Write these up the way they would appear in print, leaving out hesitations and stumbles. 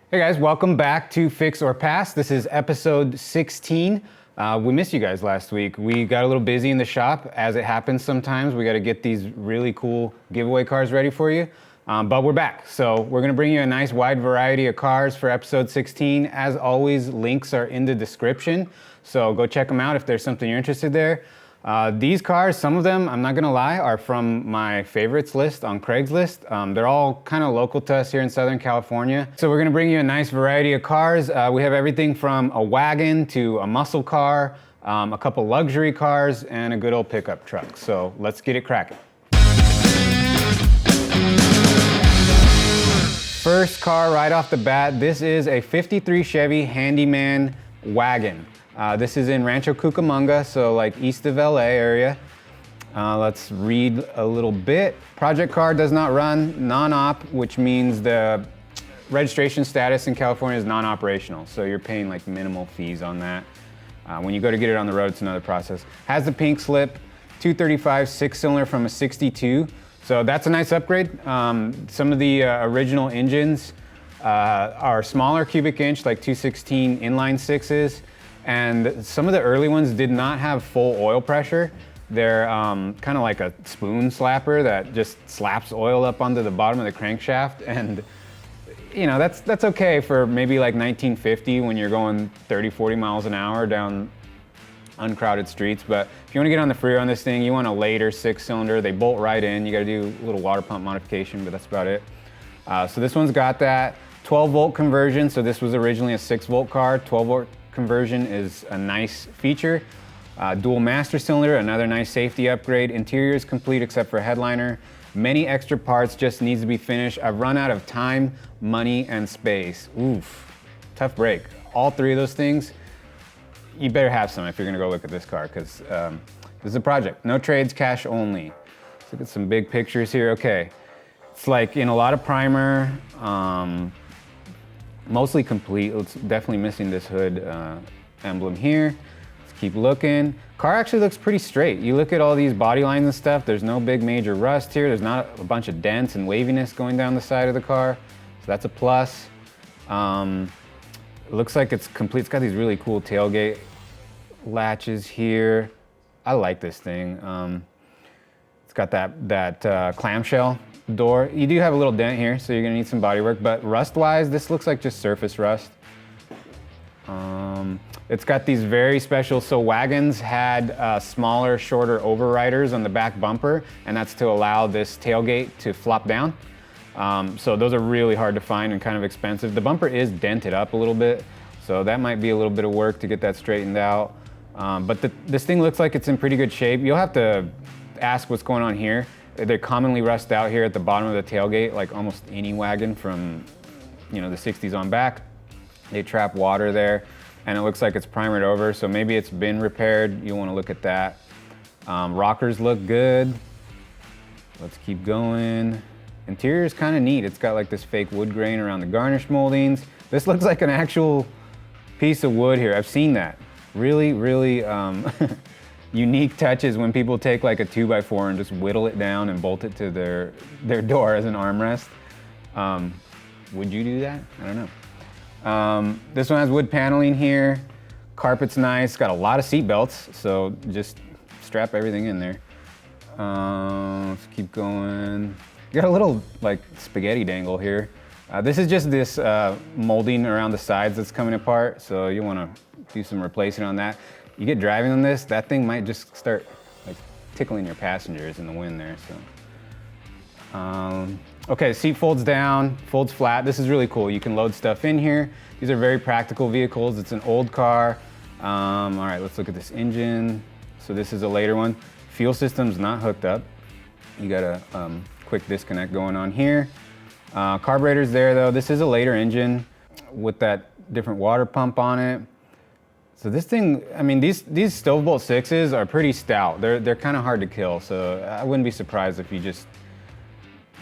Hey guys, welcome back to Fix or Pass. This is episode 16. We missed you guys last week. We got a little busy in the shop. As it happens sometimes, we got to get these really cool giveaway cars ready for you. But we're back. So we're going to bring you a nice wide variety of cars for episode 16. As always, links are in the description. So go check them out if there's something you're interested there. These cars, some of them, I'm not gonna lie, are from my favorites list on Craigslist. They're all kind of local to us here in Southern California. So we're gonna bring you a nice variety of cars. We have everything from a wagon to a muscle car, a couple luxury cars, and a good old pickup truck. So let's get it cracking. First car right off the bat, this is a 53 Chevy Handyman wagon. This is in Rancho Cucamonga, so like east of LA area. Let's read a little bit. Project car does not run, non-op, which means the registration status in California is non-operational. So you're paying like minimal fees on that. When you go to get it on the road, it's another process. Has the pink slip, 235 six-cylinder from a 62. So that's a nice upgrade. Some of the original engines are smaller cubic inch, like 216 inline sixes. And some of the early ones did not have full oil pressure. They're kind of like a spoon slapper that just slaps oil up onto the bottom of the crankshaft. And you know, that's okay for maybe like 1950 when you're going 30, 40 miles an hour down uncrowded streets. But if you want to get on the freeway on this thing, you want a later six-cylinder. They bolt right in. You got to do a little water pump modification, but that's about it. So this one's got that 12-volt conversion. So this was originally a 6-volt car. 12-volt conversion is a nice feature. Dual master cylinder, another nice safety upgrade. Interior is complete except for headliner. Many extra parts, just needs to be finished. I've run out of time, money, and space. Oof, tough break. All three of those things, you better have some if you're gonna go look at this car, because this is a project. No trades, cash only. Let's look at some big pictures here. Okay, it's like in a lot of primer, mostly complete. It's definitely missing this hood emblem here. Let's keep looking. Car actually looks pretty straight. You look at all these body lines and stuff, there's no big major rust here. There's not a bunch of dents and waviness going down the side of the car. So that's a plus. It looks like it's complete. It's got these really cool tailgate latches here. I like this thing. It's got that clamshell door. You do have a little dent here, so you're gonna need some body work, but rust-wise, this looks like just surface rust. It's got these very special, so wagons had smaller, shorter overriders on the back bumper, and that's to allow this tailgate to flop down. So those are really hard to find and kind of expensive. The bumper is dented up a little bit, so that might be a little bit of work to get that straightened out. But this thing looks like it's in pretty good shape. You'll have to ask what's going on here. They commonly rust out here at the bottom of the tailgate, like almost any wagon from, you know, the 60s on back. They trap water there, and it looks like it's primered over, so maybe it's been repaired. You'll want to look at that. Rockers look good. Let's keep going. Interior is kind of neat. It's got like this fake wood grain around the garnish moldings. This looks like an actual piece of wood here. I've seen that. Really, really unique touches when people take like a 2x4 and just whittle it down and bolt it to their door as an armrest. Would you do that? I don't know. This one has wood paneling here. Carpet's nice, got a lot of seat belts, so just strap everything in there. Let's keep going. You got a little like spaghetti dangle here. This is just this molding around the sides that's coming apart, so you want to do some replacing on that. You get driving on this, that thing might just start like tickling your passengers in the wind there. So, okay, seat folds down, folds flat. This is really cool. You can load stuff in here. These are very practical vehicles. It's an old car. All right, let's look at this engine. So this is a later one. Fuel system's not hooked up. You got a quick disconnect going on here. Carburetor's there though. This is a later engine with that different water pump on it. So this thing, I mean, these Stovebolt 6s are pretty stout. They're kind of hard to kill, so I wouldn't be surprised if you just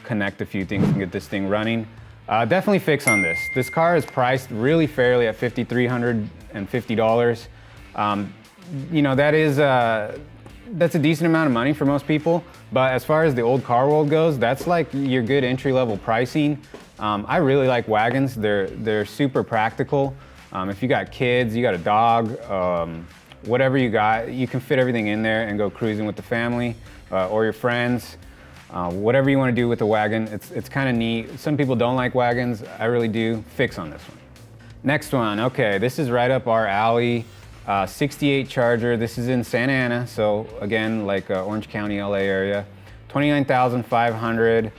connect a few things and get this thing running. Definitely fix on this. This car is priced really fairly at $5,350. You know, that is that's a decent amount of money for most people. But as far as the old car world goes, that's like your good entry-level pricing. I really like wagons. They're super practical. If you got kids, you got a dog, whatever you got, you can fit everything in there and go cruising with the family or your friends. Whatever you want to do with the wagon, it's kind of neat. Some people don't like wagons. I really do. Fix on this one. Next one, okay, this is right up our alley. 68 Charger. This is in Santa Ana, so again, like Orange County, LA area. 29,500.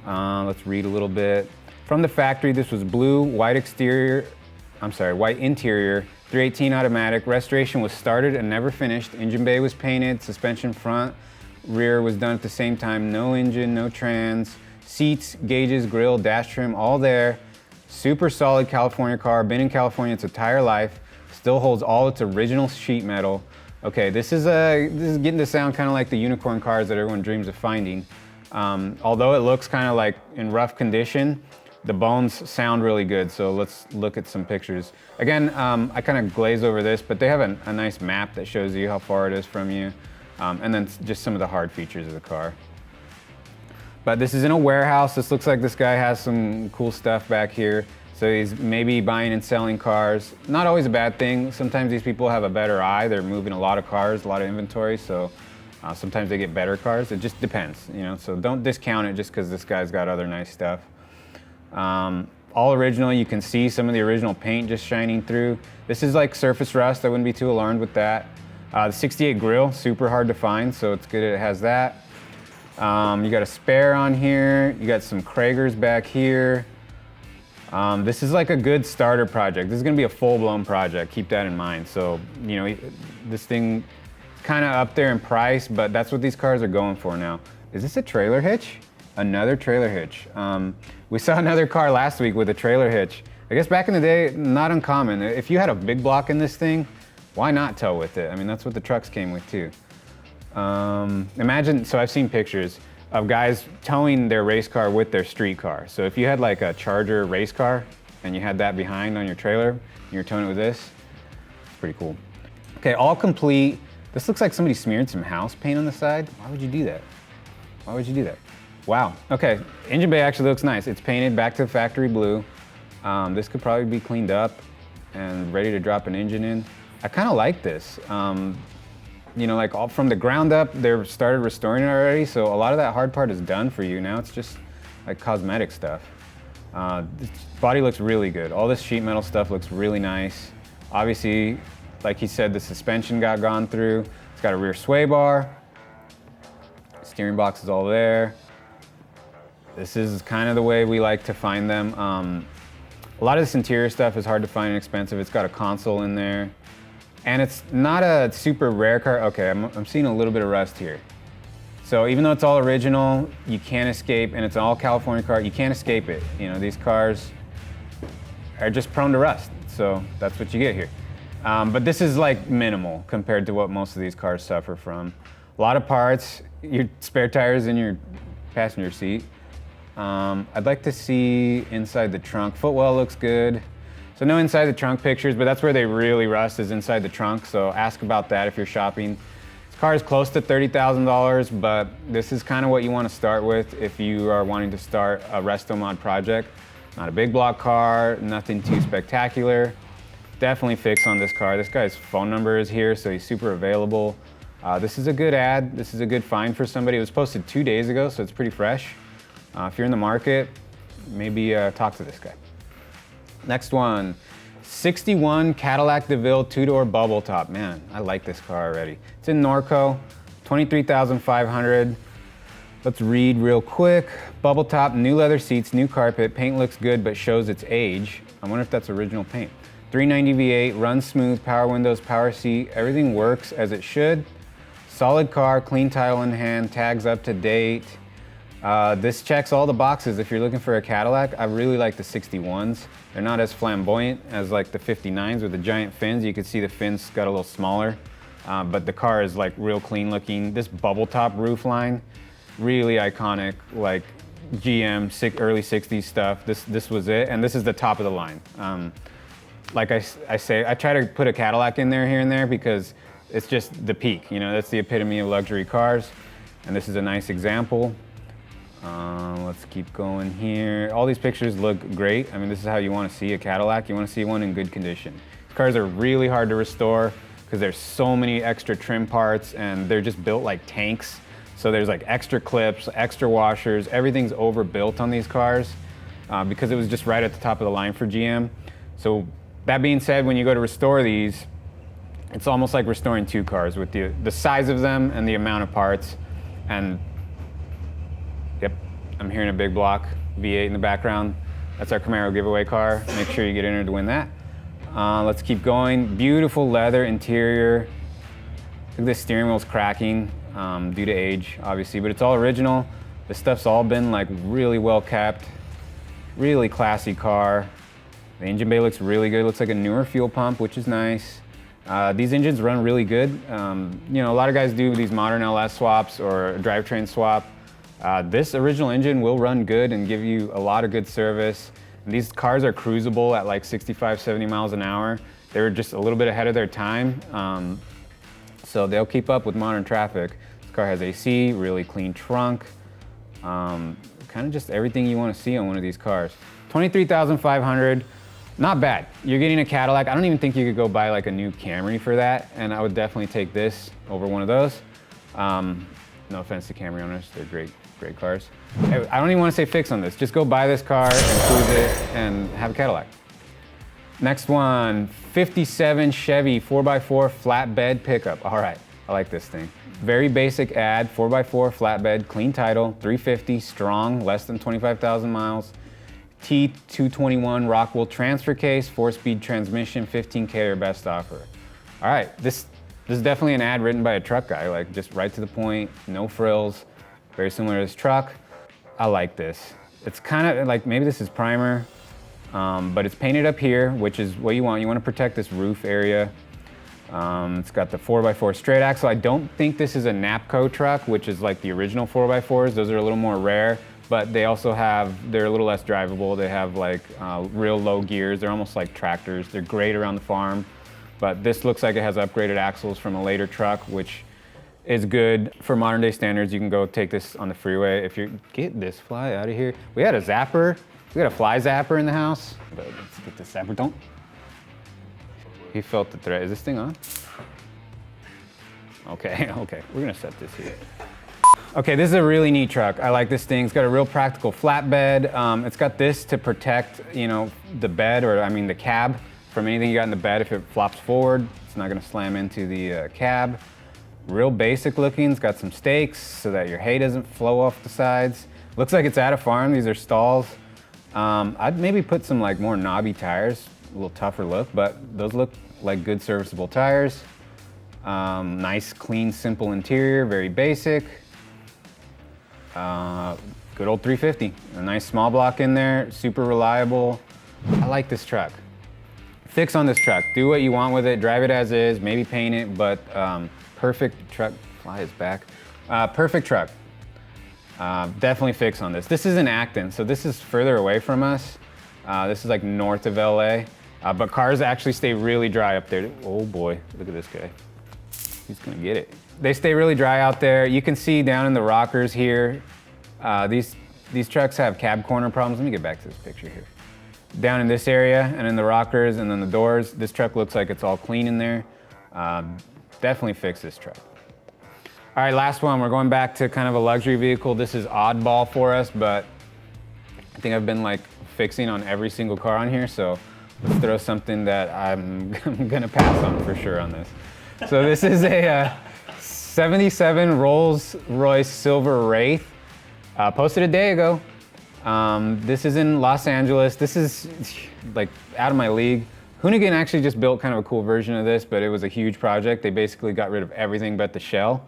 Let's read a little bit. From the factory, this was blue, white interior, 318 automatic. Restoration was started and never finished. Engine bay was painted, suspension front, rear was done at the same time. No engine, no trans. Seats, gauges, grille, dash trim, all there. Super solid California car. Been in California its entire life. Still holds all its original sheet metal. Okay, this is getting to sound kind of like the unicorn cars that everyone dreams of finding. Although it looks kind of like in rough condition, the bones sound really good. So let's look at some pictures. Again, I kind of glaze over this, but they have a nice map that shows you how far it is from you. And then just some of the hard features of the car. But this is in a warehouse. This looks like this guy has some cool stuff back here. So he's maybe buying and selling cars. Not always a bad thing. Sometimes these people have a better eye. They're moving a lot of cars, a lot of inventory. So sometimes they get better cars. It just depends, you know. So don't discount it just because this guy's got other nice stuff. All original. You can see some of the original paint just shining through. This is like surface rust. I wouldn't be too alarmed with that. The 68 grill, super hard to find. So it's good it has that. You got a spare on here. You got some Kragers back here. This is like a good starter project. This is gonna be a full-blown project, keep that in mind. So, you know, this thing kind of up there in price, but that's what these cars are going for now. Is this a trailer hitch? Another trailer hitch. We saw another car last week with a trailer hitch. I guess back in the day, not uncommon. If you had a big block in this thing, why not tow with it? I mean, that's what the trucks came with too. Imagine, so I've seen pictures of guys towing their race car with their street car. So if you had like a Charger race car and you had that behind on your trailer and you're towing it with this, it's pretty cool. Okay, all complete. This looks like somebody smeared some house paint on the side. Why would you do that? Why would you do that? Wow, okay, engine bay actually looks nice. It's painted back to factory blue. This could probably be cleaned up and ready to drop an engine in. I kind of like this. You know, like all from the ground up, they've started restoring it already, so a lot of that hard part is done for you. Now it's just like cosmetic stuff. This body looks really good. All this sheet metal stuff looks really nice. Obviously, like he said, the suspension got gone through. It's got a rear sway bar. Steering box is all there. This is kind of the way we like to find them. A lot of this interior stuff is hard to find and expensive. It's got a console in there. And it's not a super rare car. Okay, I'm seeing a little bit of rust here. So even though it's all original, you can't escape, and it's an all California car, you can't escape it. You know, these cars are just prone to rust. So that's what you get here. But this is like minimal compared to what most of these cars suffer from. A lot of parts, your spare tires in your passenger seat. I'd like to see inside the trunk. Footwell looks good. So no inside the trunk pictures, but that's where they really rust, is inside the trunk. So ask about that if you're shopping. This car is close to $30,000, but this is kind of what you want to start with if you are wanting to start a RestoMod project. Not a big block car, nothing too spectacular. Definitely fix on this car. This guy's phone number is here, so he's super available. This is a good ad. This is a good find for somebody. It was posted 2 days ago, so it's pretty fresh. If you're in the market, maybe talk to this guy. Next one, 61 Cadillac DeVille two-door bubble top. Man, I like this car already. It's in Norco, 23,500. Let's read real quick. Bubble top, new leather seats, new carpet. Paint looks good, but shows its age. I wonder if that's original paint. 390 V8, runs smooth, power windows, power seat. Everything works as it should. Solid car, clean title in hand, tags up to date. This checks all the boxes if you're looking for a Cadillac. I really like the 61s. They're not as flamboyant as like the 59s with the giant fins. You can see the fins got a little smaller, but the car is like real clean looking. This bubble top roof line, really iconic, like GM early 60s stuff. This was it, and this is the top of the line. Like I say, I try to put a Cadillac in there here and there because it's just the peak. You know, that's the epitome of luxury cars. And this is a nice example. Let's keep going here. All these pictures look great. I mean, this is how you want to see a Cadillac. You want to see one in good condition. These cars are really hard to restore because there's so many extra trim parts and they're just built like tanks. So there's like extra clips, extra washers, everything's overbuilt on these cars because it was just right at the top of the line for GM. So that being said, when you go to restore these, it's almost like restoring two cars with the size of them and the amount of parts. And yep, I'm hearing a big block V8 in the background. That's our Camaro giveaway car. Make sure you get entered to win that. Let's keep going. Beautiful leather interior. Look at this steering wheel's cracking due to age, obviously, but it's all original. This stuff's all been like really well kept. Really classy car. The engine bay looks really good. Looks like a newer fuel pump, which is nice. These engines run really good. You know, a lot of guys do these modern LS swaps or a drivetrain swap. This original engine will run good and give you a lot of good service. And these cars are cruisable at like 65, 70 miles an hour. They're just a little bit ahead of their time. So they'll keep up with modern traffic. This car has AC, really clean trunk. Kind of just everything you want to see on one of these cars. $23,500. Not bad. You're getting a Cadillac. I don't even think you could go buy like a new Camry for that, and I would definitely take this over one of those. No offense to Camry owners, they're great cars. I don't even want to say fix on this. Just go buy this car and cruise it and have a Cadillac. Next one, 57 Chevy 4x4 flatbed pickup. All right, I like this thing. Very basic ad, 4x4 flatbed, clean title, 350, strong, less than 25,000 miles. T221 Rockwell transfer case, 4-speed transmission, 15K or best offer. All right, this is definitely an ad written by a truck guy, like just right to the point, no frills, very similar to this truck. I like this. It's kind of like, maybe this is primer, but it's painted up here, which is what you want. You want to protect this roof area. It's got the 4x4 straight axle. I don't think this is a Napco truck, which is like the original 4x4s. Those are a little more rare. But they also they're a little less drivable. They have like real low gears. They're almost like tractors. They're great around the farm. But this looks like it has upgraded axles from a later truck, which is good for modern day standards. You can go take this on the freeway. If you get this fly out of here. We had a zapper. We got a fly zapper in the house. But let's get this zapper. Don't. He felt the threat. Is this thing on? Okay, we're gonna set this here. Okay, this is a really neat truck. I like this thing. It's got a real practical flatbed. It's got this to protect, you know, the bed, or I mean the cab, from anything you got in the bed. If it flops forward, it's not gonna slam into the cab. Real basic looking. It's got some stakes so that your hay doesn't flow off the sides. Looks like it's at a farm. These are stalls. I'd maybe put some like more knobby tires, a little tougher look, but those look like good serviceable tires. Nice, clean, simple interior, very basic. Good old 350, a nice small block in there, super reliable. I like this truck. Fix on this truck, do what you want with it, drive it as is, maybe paint it, but perfect truck, fly is back. Perfect truck, definitely fix on this. This is in Acton, so this is further away from us. This is like north of LA, but cars actually stay really dry up there. Oh boy, look at this guy. He's gonna get it. They stay really dry out there. You can see down in the rockers here, these trucks have cab corner problems. Let me get back to this picture here. Down in this area and in the rockers and then the doors, this truck looks like it's all clean in there. Definitely fix this truck. All right, last one. We're going back to kind of a luxury vehicle. This is oddball for us, but I think I've been like fixing on every single car on here, so let's throw something that I'm gonna pass on for sure on this. So this is a 77 Rolls-Royce Silver Wraith, posted a day ago. This is in Los Angeles. This is like out of my league. Hoonigan actually just built kind of a cool version of this, but it was a huge project. They basically got rid of everything but the shell.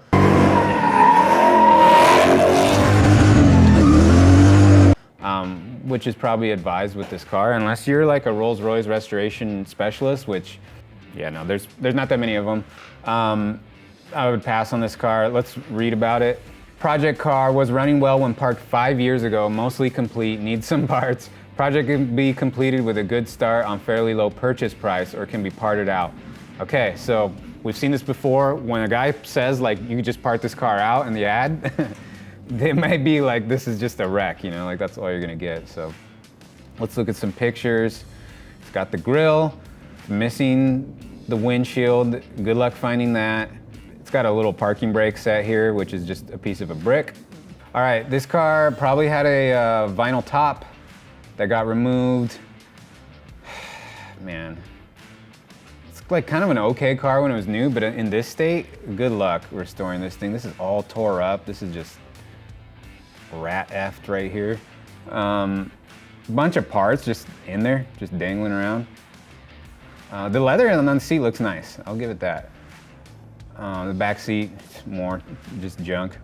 Which is probably advised with this car, unless you're like a Rolls-Royce restoration specialist, which, yeah, no, there's not that many of them. I would pass on this car. Let's read about it. Project car was running well when parked 5 years ago, mostly complete, needs some parts. Project can be completed with a good start on fairly low purchase price or can be parted out. Okay, so We've seen this before. When a guy says like, you could just park this car out in the ad, they might be like, this is just a wreck, you know, like that's all you're gonna get. So let's look at some pictures. It's got the grill, missing the windshield. Good luck finding that. It's got a little parking brake set here, which is just a piece of a brick. All right, this car probably had a vinyl top that got removed. Man, it's like kind of an okay car when it was new, but in this state, good luck restoring this thing. This is all tore up. This is just rat effed right here. Bunch of parts just in there, just dangling around. The leather on the seat looks nice. I'll give it that. The back seat, more just junk.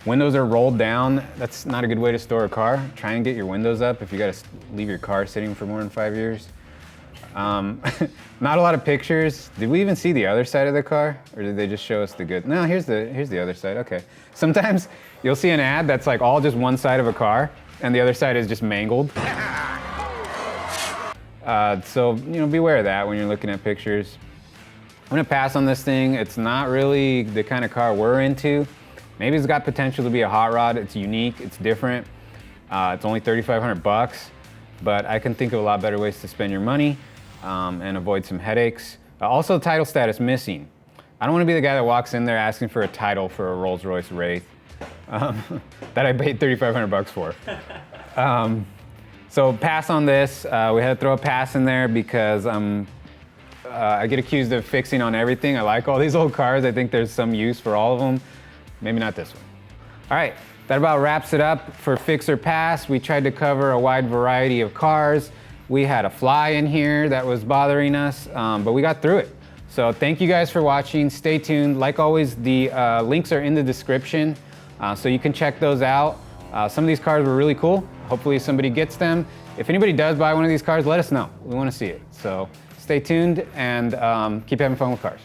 Windows are rolled down. That's not a good way to store a car. Try and get your windows up if you gotta leave your car sitting for more than 5 years. Not a lot of pictures. Did we even see the other side of the car? Or did they just show us the good? No, here's the other side, okay. Sometimes you'll see an ad that's like all just one side of a car and the other side is just mangled. So, you know, beware of that when you're looking at pictures. I'm gonna pass on this thing. It's not really the kind of car we're into. Maybe it's got potential to be a hot rod. It's unique, it's different. It's only 3,500 bucks, but I can think of a lot better ways to spend your money and avoid some headaches. Also, title status missing. I don't wanna be the guy that walks in there asking for a title for a Rolls-Royce Wraith that I paid 3,500 bucks for. So pass on this. We had to throw a pass in there because I get accused of fixing on everything. I like all these old cars. I think there's some use for all of them. Maybe not this one. All right, that about wraps it up for Fix or Pass. We tried to cover a wide variety of cars. We had a fly in here that was bothering us, but we got through it. So thank you guys for watching. Stay tuned. Like always, the links are in the description, so you can check those out. Some of these cars were really cool. Hopefully somebody gets them. If anybody does buy one of these cars, let us know. We want to see it. So stay tuned and keep having fun with cars.